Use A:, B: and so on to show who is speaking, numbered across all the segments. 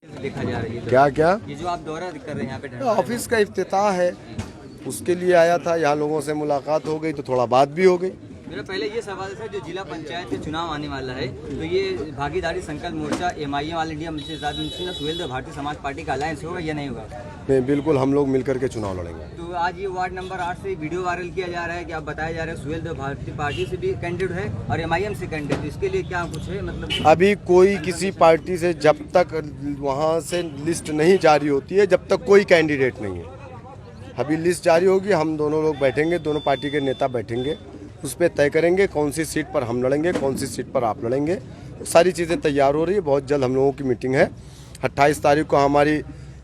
A: लिखा जा रही है
B: क्या क्या
A: ये जो आप दौरा कर रहे हैं यहाँ पे
B: ऑफिस का इफ्तिताह है, उसके लिए आया था। यहाँ लोगों से मुलाकात हो गई तो थोड़ा बात भी हो गई।
A: मेरा पहले ये सवाल था, जो जिला पंचायत के चुनाव आने वाला है तो ये भागीदारी संकल्प मोर्चा MIM all India Munshi Suheldev Bharatiya Samaj party का अलायंस होगा या नहीं होगा?
B: नहीं, बिल्कुल हम लोग मिलकर के चुनाव लड़ेंगे।
A: तो आज ये वार्ड नंबर 8 से वीडियो वायरल किया जा रहा है कि आप बताया जा रहा है सुहेलदेव भारतीय पार्टी से भी कैंडिडेट है और MIM से कैंडिडेट, इसके लिए क्या कुछ है? मतलब
B: अभी कोई किसी पार्टी से जब तक वहाँ से लिस्ट नहीं जारी होती है, जब तक कोई कैंडिडेट नहीं है। अभी लिस्ट जारी होगी, हम दोनों लोग बैठेंगे, दोनों पार्टी के नेता बैठेंगे, उस पर तय करेंगे कौन सी सीट पर हम लड़ेंगे, कौन सी सीट पर आप लड़ेंगे। सारी चीज़ें तैयार हो रही है। बहुत जल्द हम लोगों की मीटिंग है। 28 तारीख को हमारी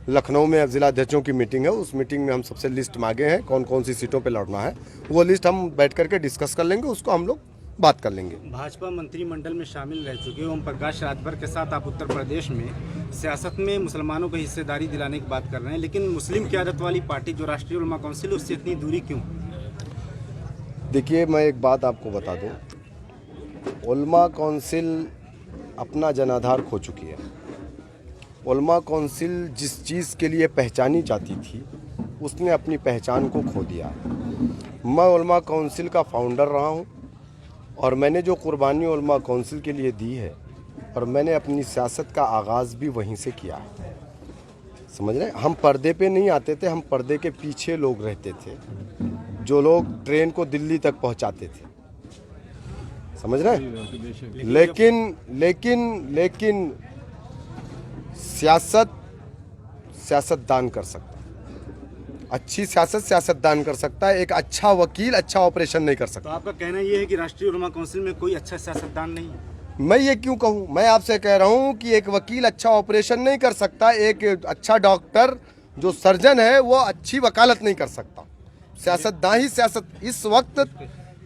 B: लखनऊ में जिला अध्यक्षों की मीटिंग है। उस मीटिंग में हम सबसे लिस्ट मांगे हैं कौन कौन सी सीटों पे लड़ना है। वो लिस्ट हम बैठ करके डिस्कस कर लेंगे, उसको हम लोग बात कर लेंगे।
C: भाजपा मंत्रिमंडल में शामिल रह चुके ओम प्रकाश राजभर के साथ आप उत्तर प्रदेश में सियासत में मुसलमानों को हिस्सेदारी दिलाने की बात कर रहे हैं, लेकिन मुस्लिम क़यादत वाली पार्टी जो राष्ट्रीय उलमा काउंसिल, उससे इतनी दूरी क्यों?
B: देखिए, मैं एक बात आपको बता दूं, उलमा काउंसिल अपना जनाधार खो चुकी है। उलमा काउंसिल जिस चीज़ के लिए पहचानी जाती थी, उसने अपनी पहचान को खो दिया। मैं उलमा काउंसिल का फाउंडर रहा हूं और मैंने जो कुर्बानी उलमा काउंसिल के लिए दी है, और मैंने अपनी सियासत का आगाज़ भी वहीं से किया है। समझ रहे हैं? हम पर्दे पे नहीं आते थे, हम पर्दे के पीछे लोग रहते थे, जो लोग ट्रेन को दिल्ली तक पहुंचाते थे। समझ रहे हैं? लेकिन सियासतदान कर सकता है। अच्छी सियासतदान कर सकता है। एक अच्छा वकील अच्छा ऑपरेशन नहीं कर
C: तो
B: सकता।
C: आपका कहना ये है कि राष्ट्रीय उलमा काउंसिल में कोई अच्छा सियासतदान नहीं है?
B: मैं ये क्यों कहूँ? मैं आपसे कह रहा हूँ कि एक वकील अच्छा ऑपरेशन नहीं कर सकता, एक अच्छा डॉक्टर जो सर्जन है वो अच्छी वकालत नहीं कर सकता। सियासतदान ही सियासत।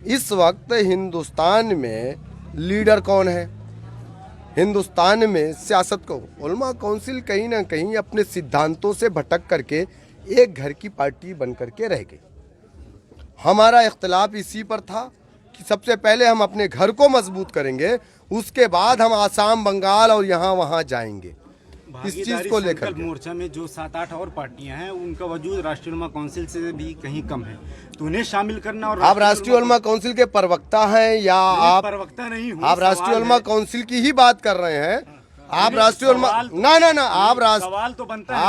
B: इस वक्त हिंदुस्तान में लीडर कौन है? हिंदुस्तान में सियासत को उलमा काउंसिल कहीं ना कहीं अपने सिद्धांतों से भटक करके एक घर की पार्टी बन करके रह गई। हमारा इख्तिलाफ इसी पर था कि सबसे पहले हम अपने घर को मजबूत करेंगे, उसके बाद हम आसाम, बंगाल और यहाँ वहाँ जाएंगे। इस चीज को लेकर
C: संकल्प मोर्चा में जो 7-8 और पार्टियां हैं, उनका वजूद राष्ट्रीय उलमा काउंसिल से भी कहीं कम है, तो उन्हें शामिल करना। और
B: आप राष्ट्रीय उलमा काउंसिल के प्रवक्ता हैं या आप
C: प्रवक्ता नहीं हूं,
B: आप राष्ट्रीय उलमा काउंसिल की ही बात कर रहे हैं? आप राष्ट्रीय उलमा ना
C: सवाल तो बनता है।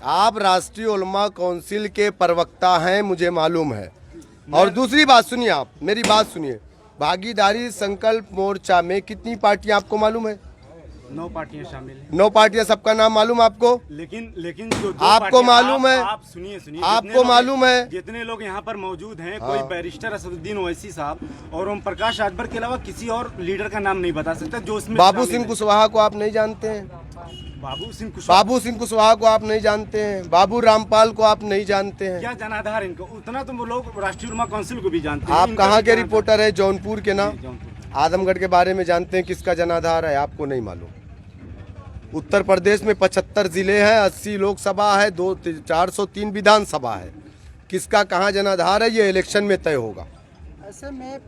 B: आप राष्ट्रीय उलमा काउंसिल के प्रवक्ता हैं, मुझे मालूम है। और दूसरी बात सुनिए, आप मेरी बात सुनिए। भागीदारी संकल्प मोर्चा में कितनी पार्टियां आपको मालूम है?
C: 9 पार्टियां शामिल हैं।
B: 9 पार्टियां, सबका नाम मालूम आपको?
C: लेकिन जो
B: आपको मालूम है?
C: आप सुनिए,
B: आपको मालूम है?
C: जितने लोग यहाँ पर मौजूद हैं, कोई बैरिस्टर असदुद्दीन ओवैसी साहब और ओम प्रकाश राजभर के अलावा किसी और लीडर का नाम नहीं बता सकता जो इसमें।
B: बाबू सिंह कुशवाहा को आप नहीं जानते हैं? बाबू सिंह कुशवाहा को आप नहीं जानते हैं? बाबू रामपाल को आप नहीं जानते हैं?
C: क्या जनाधार इनको? उतना तो वो लोग राष्ट्रीय उलमा काउंसिल को भी जानते हैं।
B: आप कहाँ के रिपोर्टर है? जौनपुर के ना?
C: जौनपुर।
B: आजमगढ़ के बारे में जानते हैं किसका जनाधार है? आपको नहीं मालूम। उत्तर प्रदेश में 75 जिले हैं, 80 लोकसभा है, 403 विधानसभा है। किसका कहाँ जनाधार है ये इलेक्शन में तय होगा।
D: ऐसे में